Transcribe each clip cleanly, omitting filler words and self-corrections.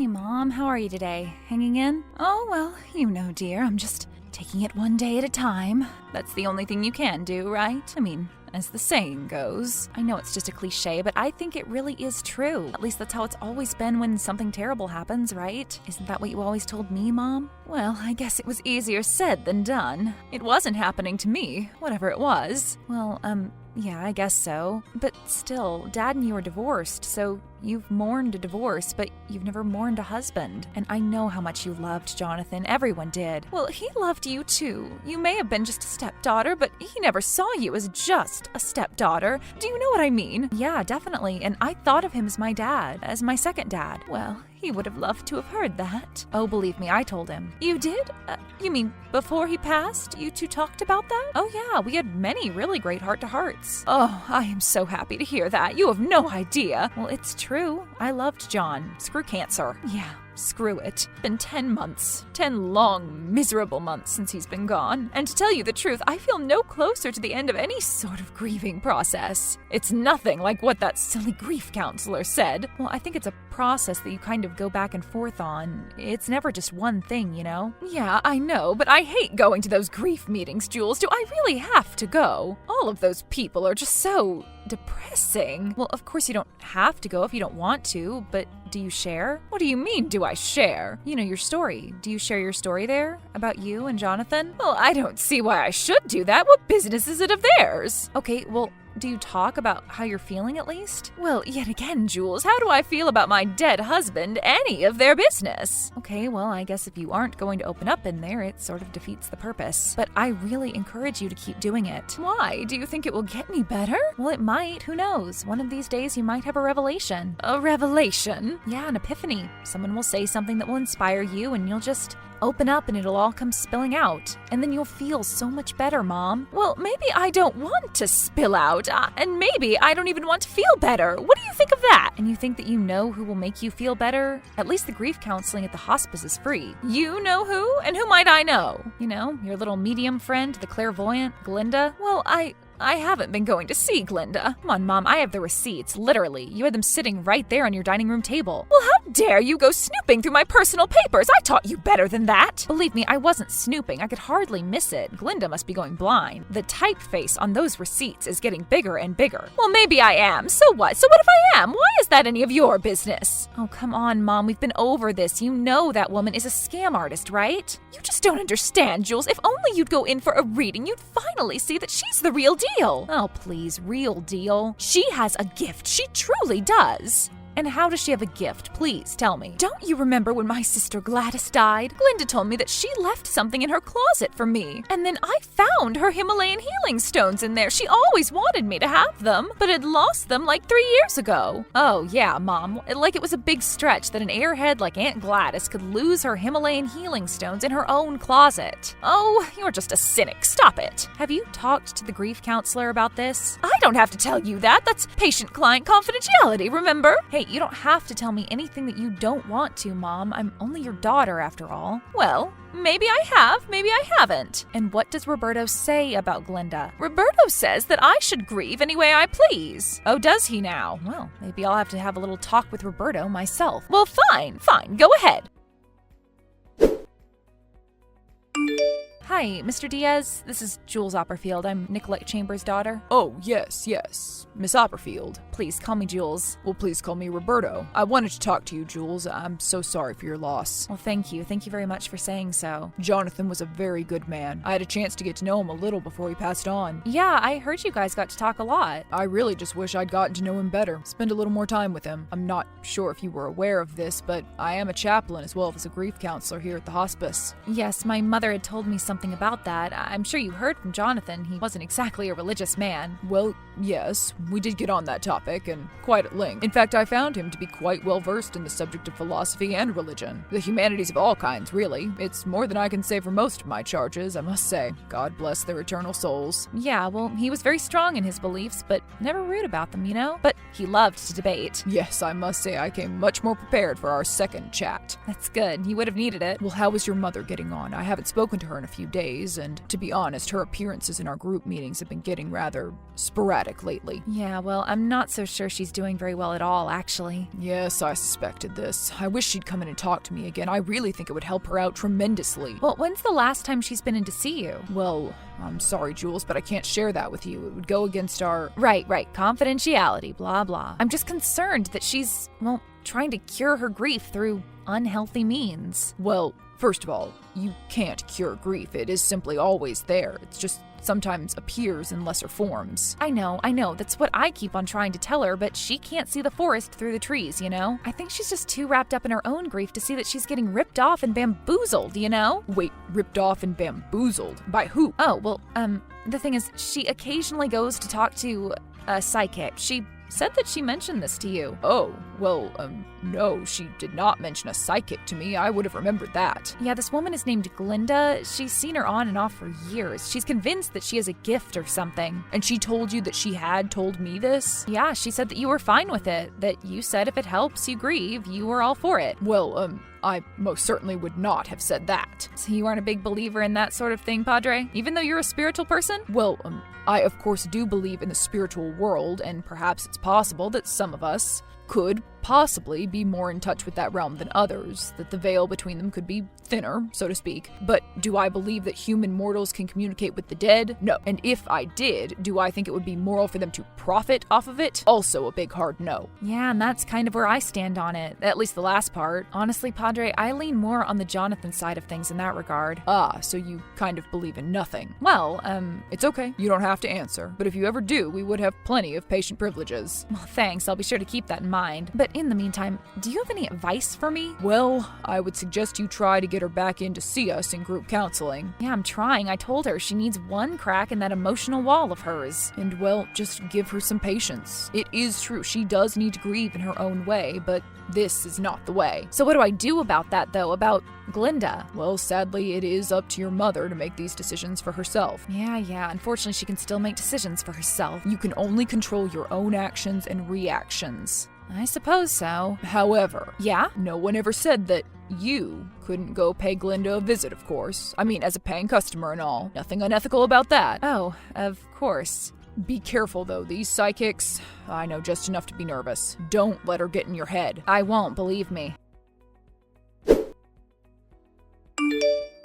Hey, Mom, how are you today? Hanging in? Oh, well, you know, dear, I'm just taking it one day at a time. That's the only thing you can do, right? I mean, as the saying goes. I know it's just a cliche, but I think it really is true. At least that's how it's always been when something terrible happens, right? Isn't that what you always told me, Mom? Well, I guess it was easier said than done. It wasn't happening to me, whatever it was. Well, yeah, I guess so. But still, Dad and you are divorced, so you've mourned a divorce, but you've never mourned a husband. And I know how much you loved Jonathan. Everyone did. Well, he loved you too. You may have been just a stepdaughter, but he never saw you as just a stepdaughter. Do you know what I mean? Yeah, definitely. And I thought of him as my dad, as my second dad. Well, he would have loved to have heard that. Oh, believe me, I told him. You did? You mean before he passed? You two talked about that? Oh yeah, we had many really great heart-to-hearts. Oh, I am so happy to hear that. You have no idea. Well, it's true. I loved John. Screw cancer. Yeah. Screw it. Been 10 months. 10 long, miserable months since he's been gone. And to tell you the truth, I feel no closer to the end of any sort of grieving process. It's nothing like what that silly grief counselor said. Well, I think it's a process that you kind of go back and forth on. It's never just one thing, you know? Yeah, I know, but I hate going to those grief meetings, Jules. Do I really have to go? All of those people are just so depressing. Well, of course you don't have to go if you don't want to, but do you share? What do you mean, do I share? You know, your story. Do you share your story there? About you and Jonathan? Well, I don't see why I should do that. What business is it of theirs? Okay, well, do you talk about how you're feeling at least? Well, yet again, Jules, how do I feel about my dead husband any of their business? Okay, well, I guess if you aren't going to open up in there, it sort of defeats the purpose. But I really encourage you to keep doing it. Why? Do you think it will get any better? Well, it might. Who knows? One of these days you might have a revelation. A revelation? Yeah, an epiphany. Someone will say something that will inspire you and you'll just open up and it'll all come spilling out. And then you'll feel so much better, Mom. Well, maybe I don't want to spill out. And maybe I don't even want to feel better. What do you think of that? And you think that you know who will make you feel better? At least the grief counseling at the hospice is free. You know who? And who might I know? You know, your little medium friend, the clairvoyant, Glenda? Well, I haven't been going to see Glenda. Come on, Mom, I have the receipts, literally. You had them sitting right there on your dining room table. Well, how dare you go snooping through my personal papers? I taught you better than that. Believe me, I wasn't snooping. I could hardly miss it. Glenda must be going blind. The typeface on those receipts is getting bigger and bigger. Well, maybe I am. So what? So what if I am? Why is that any of your business? Oh, come on, Mom. We've been over this. You know that woman is a scam artist, right? You just don't understand, Jules. If only you'd go in for a reading, you'd finally see that she's the real deal. Oh, please, real deal. She has a gift. She truly does. And how does she have a gift? Please, tell me. Don't you remember when my sister Gladys died? Glenda told me that she left something in her closet for me. And then I found her Himalayan healing stones in there. She always wanted me to have them, but had lost them like 3 years ago. Oh, yeah, Mom. Like it was a big stretch that an airhead like Aunt Gladys could lose her Himalayan healing stones in her own closet. Oh, you're just a cynic. Stop it. Have you talked to the grief counselor about this? I don't have to tell you that. That's patient-client confidentiality, remember? Hey, you don't have to tell me anything that you don't want to, Mom. I'm only your daughter, after all. Well, maybe I have, maybe I haven't. And what does Roberto say about Glenda? Roberto says that I should grieve any way I please. Oh, does he now? Well, maybe I'll have to have a little talk with Roberto myself. Well, fine, go ahead. Hi, Mr. Diaz. This is Jules Opperfield. I'm Nicolette Chambers' daughter. Oh, yes. Miss Opperfield. Please, call me Jules. Well, please call me Roberto. I wanted to talk to you, Jules. I'm so sorry for your loss. Well, thank you. Thank you very much for saying so. Jonathan was a very good man. I had a chance to get to know him a little before he passed on. Yeah, I heard you guys got to talk a lot. I really just wish I'd gotten to know him better. Spend a little more time with him. I'm not sure if you were aware of this, but I am a chaplain as well as a grief counselor here at the hospice. Yes, my mother had told me something about that. I'm sure you heard from Jonathan. He wasn't exactly a religious man. Well, yes, we did get on that topic, and quite at length. In fact, I found him to be quite well versed in the subject of philosophy and religion. The humanities of all kinds, really. It's more than I can say for most of my charges, I must say. God bless their eternal souls. Yeah, well, he was very strong in his beliefs, but never rude about them, you know? But he loved to debate. Yes, I must say I came much more prepared for our second chat. That's good. You would have needed it. Well, how is your mother getting on? I haven't spoken to her in a few days, and to be honest, her appearances in our group meetings have been getting rather sporadic lately. Yeah, well, I'm not so sure she's doing very well at all, actually. Yes, I suspected this. I wish she'd come in and talk to me again. I really think it would help her out tremendously. Well, when's the last time she's been in to see you? Well, I'm sorry, Jules, but I can't share that with you. It would go against our... Right, confidentiality, blah, blah. I'm just concerned that she's, well, trying to cure her grief through unhealthy means. Well, first of all, you can't cure grief. It is simply always there. It's just sometimes appears in lesser forms. I know. That's what I keep on trying to tell her, but she can't see the forest through the trees, you know? I think she's just too wrapped up in her own grief to see that she's getting ripped off and bamboozled, you know? Wait, ripped off and bamboozled? By who? Oh, well, the thing is, she occasionally goes to talk to a psychic. She said that she mentioned this to you. Oh, well, no, she did not mention a psychic to me. I would have remembered that. Yeah, this woman is named Glenda. She's seen her on and off for years. She's convinced that she has a gift or something. And she told you that she had told me this? Yeah, she said that you were fine with it, that you said if it helps you grieve, you were all for it. Well, I most certainly would not have said that. So you aren't a big believer in that sort of thing, Padre? Even though you're a spiritual person? Well, I of course do believe in the spiritual world, and perhaps it's possible that some of us could possibly be more in touch with that realm than others, that the veil between them could be thinner, so to speak. But do I believe that human mortals can communicate with the dead? No. And if I did, do I think it would be moral for them to profit off of it? Also a big hard no. Yeah, and that's kind of where I stand on it, at least the last part. Honestly, Padre, I lean more on the Jonathan side of things in that regard. Ah, so you kind of believe in nothing. Well, It's okay. You don't have to answer. But if you ever do, we would have plenty of patient privileges. Well, thanks. I'll be sure to keep that in mind. But in the meantime, do you have any advice for me? Well, I would suggest you try to get her back in to see us in group counseling. Yeah, I'm trying. I told her she needs one crack in that emotional wall of hers. And well, just give her some patience. It is true, she does need to grieve in her own way, but this is not the way. So what do I do about that, though? About Glenda? Well, sadly, it is up to your mother to make these decisions for herself. Yeah. Unfortunately, she can still make decisions for herself. You can only control your own actions and reactions. I suppose so. However, yeah? No one ever said that you couldn't go pay Glenda a visit, of course. I mean, as a paying customer and all. Nothing unethical about that. Oh, of course. Be careful, though. These psychics, I know just enough to be nervous. Don't let her get in your head. I won't, believe me.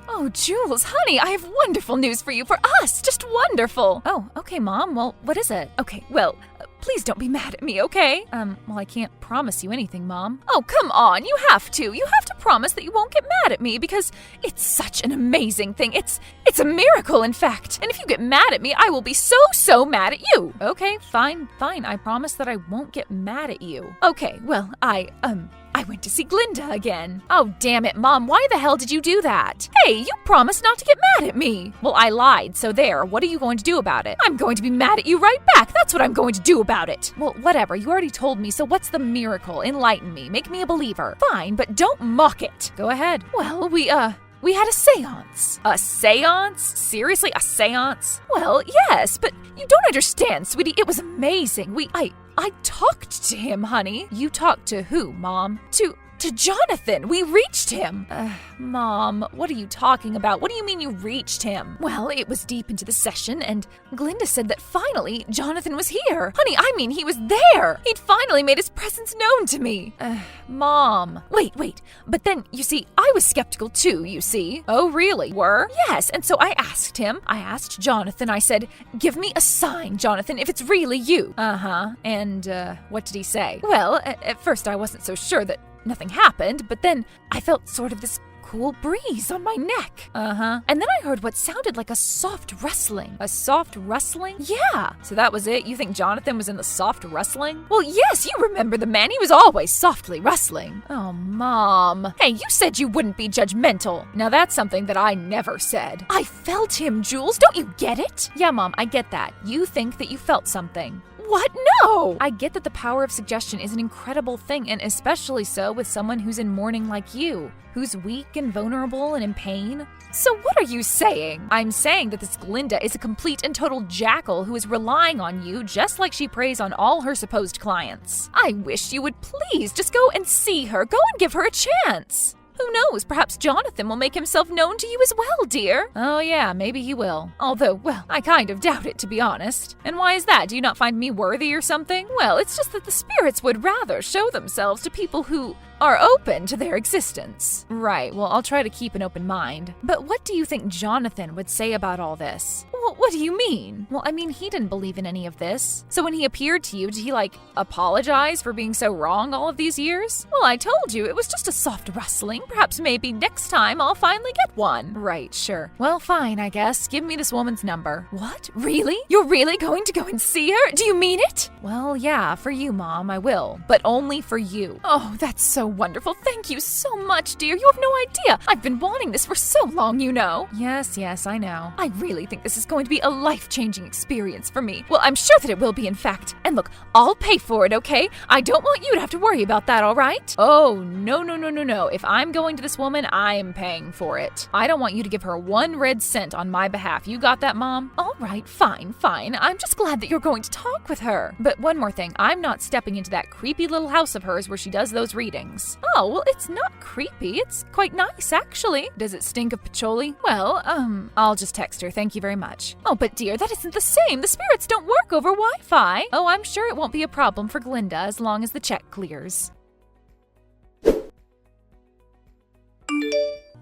Oh, Jules, honey, I have wonderful news for you, for us, just wonderful. Oh, okay, Mom, well, what is it? Okay, well, please don't be mad at me, okay? Well, I can't promise you anything, Mom. Oh, come on, you have to. You have to promise that you won't get mad at me, because it's such an amazing thing. It's a miracle, in fact. And if you get mad at me, I will be so mad at you. Okay, fine. I promise that I won't get mad at you. Okay, well, I went to see Glenda again. Oh, damn it, Mom, why the hell did you do that? Hey, you promised not to get mad at me. Well, I lied, so there. What are you going to do about it? I'm going to be mad at you right back. That's what I'm going to do about it. Well, whatever. You already told me, so what's the miracle? Enlighten me. Make me a believer. Fine, but don't mock it. Go ahead. Well, we had a seance. A seance? Seriously, a seance? Well, yes, but you don't understand, sweetie. It was amazing. I talked to him, honey. You talked to who, Mom? To Jonathan. We reached him. Mom, what are you talking about? What do you mean you reached him? Well, it was deep into the session, and Glenda said that finally Jonathan was here. Honey, I mean, he was there. He'd finally made his presence known to me. Mom. Wait. But then, you see, I was skeptical too, you see. Oh, really? Were? Yes, and so I asked him. I asked Jonathan. I said, give me a sign, Jonathan, if it's really you. And what did he say? Well, at first I wasn't so sure that nothing happened, but then I felt sort of this cool breeze on my neck. And then I heard what sounded like a soft rustling. A soft rustling? Yeah. So that was it? You think Jonathan was in the soft rustling? Well, yes, you remember the man. He was always softly rustling. Oh, Mom. Hey, you said you wouldn't be judgmental. Now that's something that I never said. I felt him, Jules. Don't you get it? Yeah, Mom, I get that. You think that you felt something. What? No! I get that the power of suggestion is an incredible thing, and especially so with someone who's in mourning like you, who's weak and vulnerable and in pain. So what are you saying? I'm saying that this Glenda is a complete and total jackal who is relying on you just like she preys on all her supposed clients. I wish you would please just go and see her. Go and give her a chance. Who knows, perhaps Jonathan will make himself known to you as well, dear. Oh yeah, maybe he will. Although, well, I kind of doubt it, to be honest. And why is that? Do you not find me worthy or something? Well, it's just that the spirits would rather show themselves to people who are open to their existence. Right, well, I'll try to keep an open mind. But what do you think Jonathan would say about all this? Well, what do you mean? Well, I mean, he didn't believe in any of this. So when he appeared to you, did he, apologize for being so wrong all of these years? Well, I told you, it was just a soft rustling. Perhaps maybe next time I'll finally get one. Right, sure. Well, fine, I guess. Give me this woman's number. What? Really? You're really going to go and see her? Do you mean it? Well, yeah, for you, Mom, I will. But only for you. Oh, that's so wonderful. Thank you so much, dear. You have no idea. I've been wanting this for so long, you know. Yes, I know. I really think this is going to be a life-changing experience for me. Well, I'm sure that it will be, in fact. And look, I'll pay for it, okay? I don't want you to have to worry about that, all right? Oh, no. If I'm going to this woman, I'm paying for it. I don't want you to give her 1 red cent on my behalf. You got that, Mom? All right, fine. I'm just glad that you're going to talk with her. But one more thing. I'm not stepping into that creepy little house of hers where she does those readings. Oh, well, it's not creepy. It's quite nice, actually. Does it stink of patchouli? Well, I'll just text her. Thank you very much. Oh, but dear, that isn't the same. The spirits don't work over Wi-Fi. Oh, I'm sure it won't be a problem for Glenda as long as the check clears.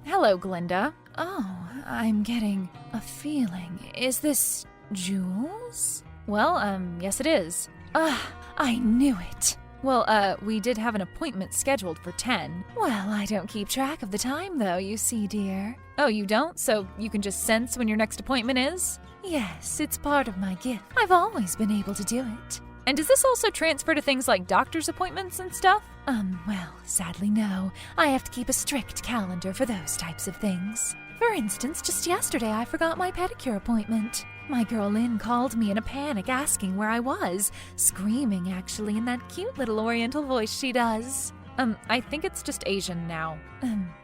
Hello, Glenda. Oh, I'm getting a feeling. Is this Jules? Well, yes it is. I knew it. Well, we did have an appointment scheduled for 10. Well, I don't keep track of the time, though, you see, dear. Oh, you don't? So you can just sense when your next appointment is? Yes, it's part of my gift. I've always been able to do it. And does this also transfer to things like doctor's appointments and stuff? Well, sadly no. I have to keep a strict calendar for those types of things. For instance, just yesterday I forgot my pedicure appointment. My girl Lynn called me in a panic asking where I was, screaming actually in that cute little oriental voice she does. I think it's just Asian now.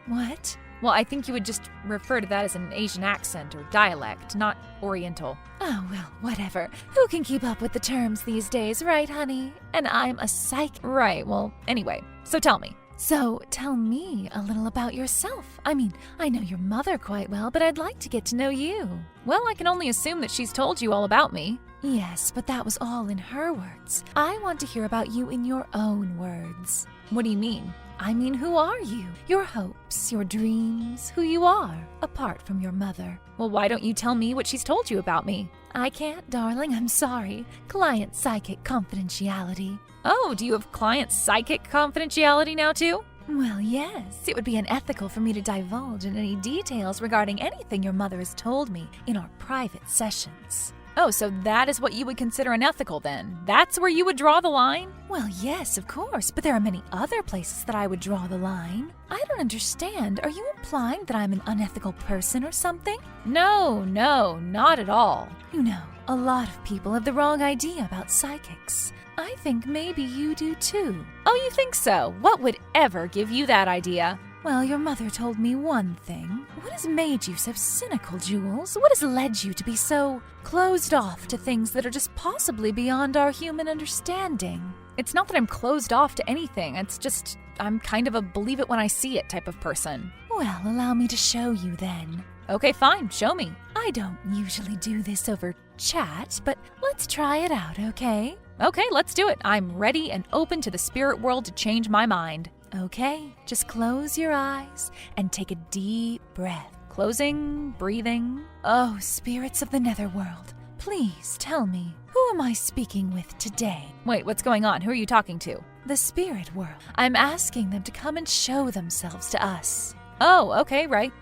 What? Well, I think you would just refer to that as an Asian accent or dialect, not Oriental. Oh, well, whatever. Who can keep up with the terms these days, right, honey? And I'm a psych. Right, well, anyway, so tell me. So, tell me a little about yourself. I mean, I know your mother quite well, but I'd like to get to know you. Well, I can only assume that she's told you all about me. Yes, but that was all in her words. I want to hear about you in your own words. What do you mean? I mean, who are you? Your hopes, your dreams, who you are, apart from your mother. Well, why don't you tell me what she's told you about me? I can't, darling, I'm sorry. Client psychic confidentiality. Oh, do you have client psychic confidentiality now too? Well, yes. It would be unethical for me to divulge in any details regarding anything your mother has told me in our private sessions. Oh, so that is what you would consider unethical then? That's where you would draw the line? Well, yes, of course, but there are many other places that I would draw the line. I don't understand. Are you implying that I'm an unethical person or something? No, not at all. You know, a lot of people have the wrong idea about psychics. I think maybe you do too. Oh, you think so? What would ever give you that idea? Well, your mother told me one thing. What has made you so cynical, Jules? What has led you to be so closed off to things that are just possibly beyond our human understanding? It's not that I'm closed off to anything. It's just I'm kind of a believe it when I see it type of person. Well, allow me to show you then. Okay, fine. Show me. I don't usually do this over chat, but let's try it out, okay? Okay, let's do it. I'm ready and open to the spirit world to change my mind. Okay, just close your eyes and take a deep breath. Closing, breathing. Oh, spirits of the netherworld, please tell me, who am I speaking with today? Wait, what's going on? Who are you talking to? The spirit world. I'm asking them to come and show themselves to us. Oh, okay, right.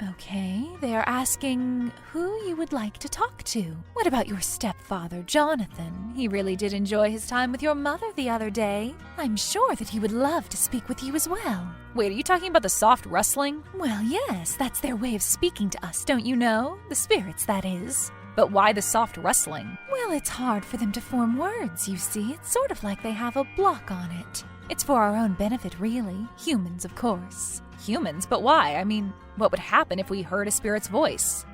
Okay, they are asking who you would like to talk to. What about your stepfather, Jonathan? He really did enjoy his time with your mother the other day. I'm sure that he would love to speak with you as well. Wait, are you talking about the soft rustling? Well, yes, that's their way of speaking to us, don't you know? The spirits, that is. But why the soft rustling? Well, it's hard for them to form words, you see. It's sort of like they have a block on it. It's for our own benefit, really. Humans, of course. Humans? But why? I mean, what would happen if we heard a spirit's voice?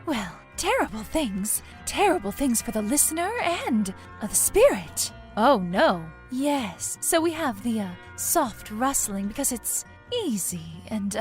Well, terrible things. Terrible things for the listener and the spirit. Oh, no. Yes, so we have the soft rustling because it's easy, and,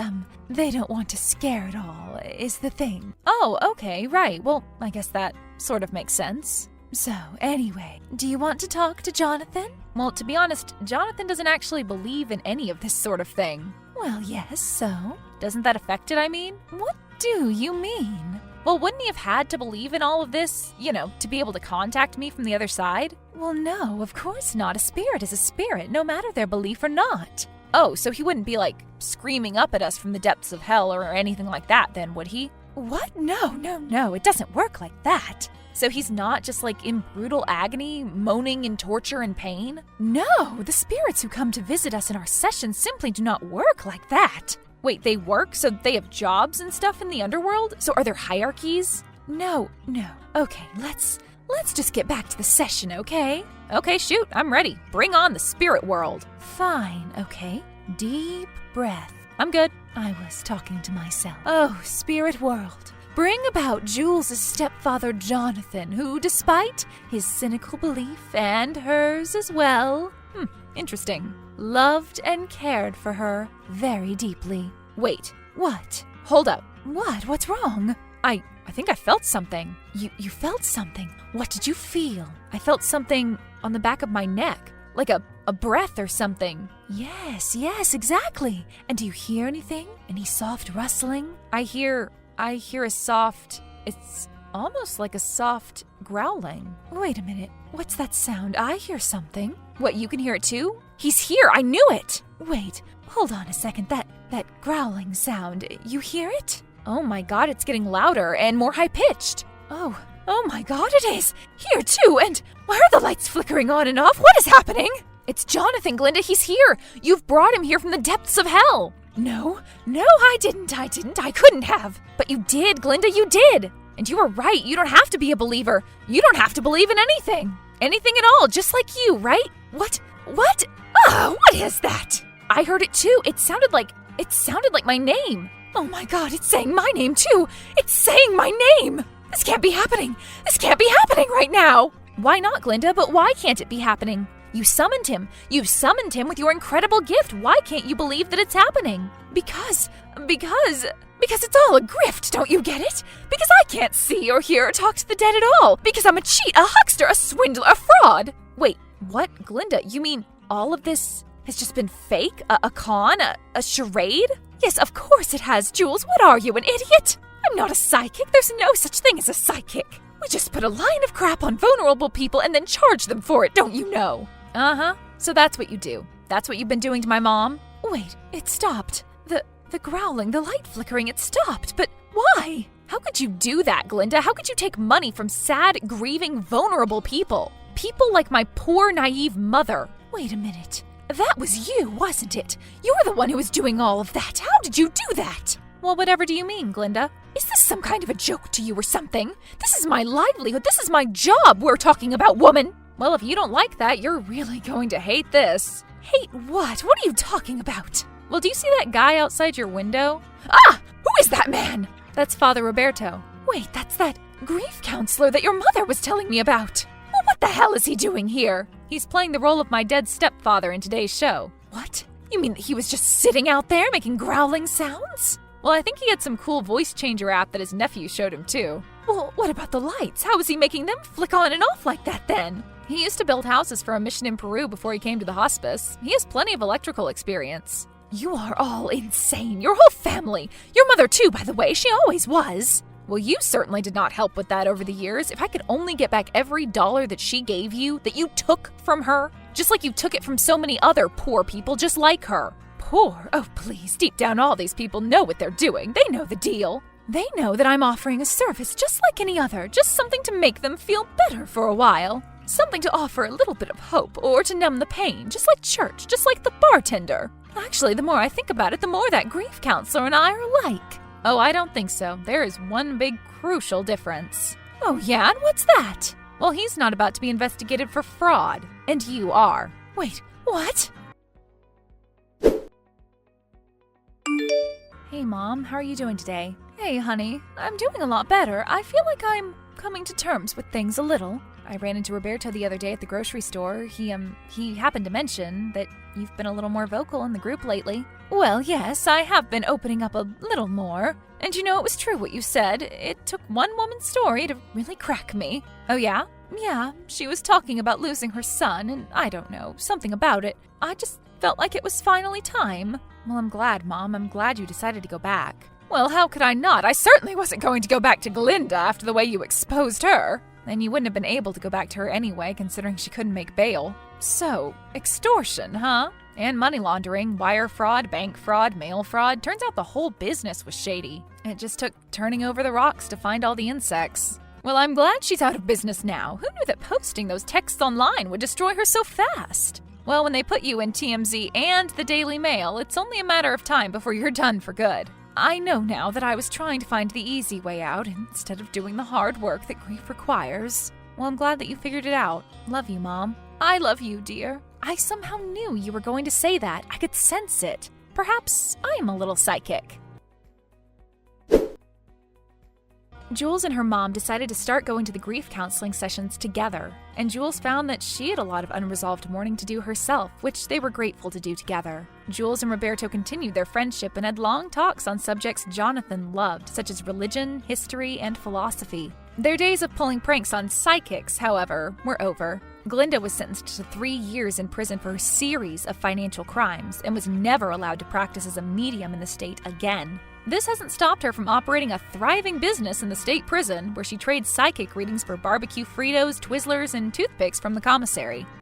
they don't want to scare at all, is the thing. Oh, okay, right. Well, I guess that sort of makes sense. So, anyway, do you want to talk to Jonathan? Well, to be honest, Jonathan doesn't actually believe in any of this sort of thing. Well, yes, so? Doesn't that affect it, I mean? What do you mean? Well, wouldn't he have had to believe in all of this, to be able to contact me from the other side? Well, no, of course not. A spirit is a spirit, no matter their belief or not. Oh, so he wouldn't be, screaming up at us from the depths of hell or anything like that then, would he? What? No, it doesn't work like that. So he's not just, in brutal agony, moaning in torture and pain? No, the spirits who come to visit us in our sessions simply do not work like that. Wait, they work? So they have jobs and stuff in the underworld? So are there hierarchies? No. Okay, let's just get back to the session, okay? Okay, shoot, I'm ready. Bring on the spirit world. Fine, okay. Deep breath. I'm good. I was talking to myself. Oh, spirit world. Bring about Jules' stepfather Jonathan, who, despite his cynical belief and hers as well, interesting, loved and cared for her very deeply. Wait, what? Hold up. What? What's wrong? I think I felt something. You felt something? What did you feel? I felt something on the back of my neck, like a breath or something. Yes, exactly. And do you hear anything? Any soft rustling? I hear a soft, it's almost like a soft growling. Wait a minute, what's that sound? I hear something. What, you can hear it too? He's here, I knew it! Wait, hold on a second, that growling sound, you hear it? Oh my god, it's getting louder and more high-pitched. Oh my god, it is! Here too, and why are the lights flickering on and off? What is happening? It's Jonathan, Glenda, he's here! You've brought him here from the depths of hell! No, I didn't, I couldn't have. But you did, Glenda, you did. And you were right, you don't have to be a believer. You don't have to believe in anything. Anything at all, just like you, right? What? What is that? I heard it too, it sounded like my name. Oh my god, it's saying my name too. It's saying my name. This can't be happening. This can't be happening right now. Why not, Glenda? But why can't it be happening? You summoned him. You've summoned him with your incredible gift. Why can't you believe that it's happening? Because it's all a grift, don't you get it? Because I can't see or hear or talk to the dead at all. Because I'm a cheat, a huckster, a swindler, a fraud. Wait, what, Glenda? You mean all of this has just been fake? A con? A charade? Yes, of course it has, Jules. What are you, an idiot? I'm not a psychic. There's no such thing as a psychic. We just put a line of crap on vulnerable people and then charge them for it, don't you know? Uh-huh. So that's what you do. That's what you've been doing to my mom? Wait, it stopped. The growling, the light flickering, it stopped. But why? How could you do that, Glenda? How could you take money from sad, grieving, vulnerable people? People like my poor, naive mother. Wait a minute. That was you, wasn't it? You were the one who was doing all of that. How did you do that? Well, whatever do you mean, Glenda? Is this some kind of a joke to you or something? This is my livelihood. This is my job we're talking about, woman. Well, if you don't like that, you're really going to hate this. Hate what? What are you talking about? Well, do you see that guy outside your window? Ah! Who is that man? That's Father Roberto. Wait, that's that grief counselor that your mother was telling me about. Well, what the hell is he doing here? He's playing the role of my dead stepfather in today's show. What? You mean that he was just sitting out there making growling sounds? Well, I think he had some cool voice changer app that his nephew showed him too. Well, what about the lights? How was he making them flick on and off like that then? He used to build houses for a mission in Peru before he came to the hospice. He has plenty of electrical experience. You are all insane. Your whole family. Your mother too, by the way. She always was. Well, you certainly did not help with that over the years. If I could only get back every dollar that she gave you, that you took from her, just like you took it from so many other poor people just like her. Poor? Oh, please. Deep down, all these people know what they're doing. They know the deal. They know that I'm offering a service just like any other, just something to make them feel better for a while. Something to offer a little bit of hope, or to numb the pain, just like church, just like the bartender. Actually, the more I think about it, the more that grief counselor and I are alike. Oh, I don't think so. There is one big crucial difference. Oh yeah, and what's that? Well, he's not about to be investigated for fraud, and you are. Wait, what? Hey Mom, how are you doing today? Hey honey, I'm doing a lot better. I feel like I'm coming to terms with things a little. I ran into Roberto the other day at the grocery store. He happened to mention that You've been a little more vocal in the group lately. Well, yes, I have been opening up a little more. And you know, it was true what you said. It took one woman's story to really crack me. Oh, yeah? Yeah, she was talking about losing her son, and I don't know, something about it. I just felt like it was finally time. Well, I'm glad, Mom. I'm glad you decided to go back. Well, how could I not? I certainly wasn't going to go back to Glenda after the way you exposed her. And you wouldn't have been able to go back to her anyway, considering she couldn't make bail. So, extortion, huh? And money laundering, wire fraud, bank fraud, mail fraud. Turns out the whole business was shady. It just took turning over the rocks to find all the insects. Well, I'm glad she's out of business now. Who knew that posting those texts online would destroy her so fast? Well, when they put you in TMZ and the Daily Mail, it's only a matter of time before you're done for good. I know now that I was trying to find the easy way out instead of doing the hard work that grief requires. Well, I'm glad that you figured it out. Love you, Mom. I love you, dear. I somehow knew you were going to say that. I could sense it. Perhaps I'm a little psychic. Jules and her mom decided to start going to the grief counseling sessions together, and Jules found that she had a lot of unresolved mourning to do herself, which they were grateful to do together. Jules and Roberto continued their friendship and had long talks on subjects Jonathan loved, such as religion, history, and philosophy. Their days of pulling pranks on psychics, however, were over. Glenda was sentenced to 3 years in prison for a series of financial crimes and was never allowed to practice as a medium in the state again. This hasn't stopped her from operating a thriving business in the state prison, where she trades psychic readings for barbecue Fritos, Twizzlers, and toothpicks from the commissary.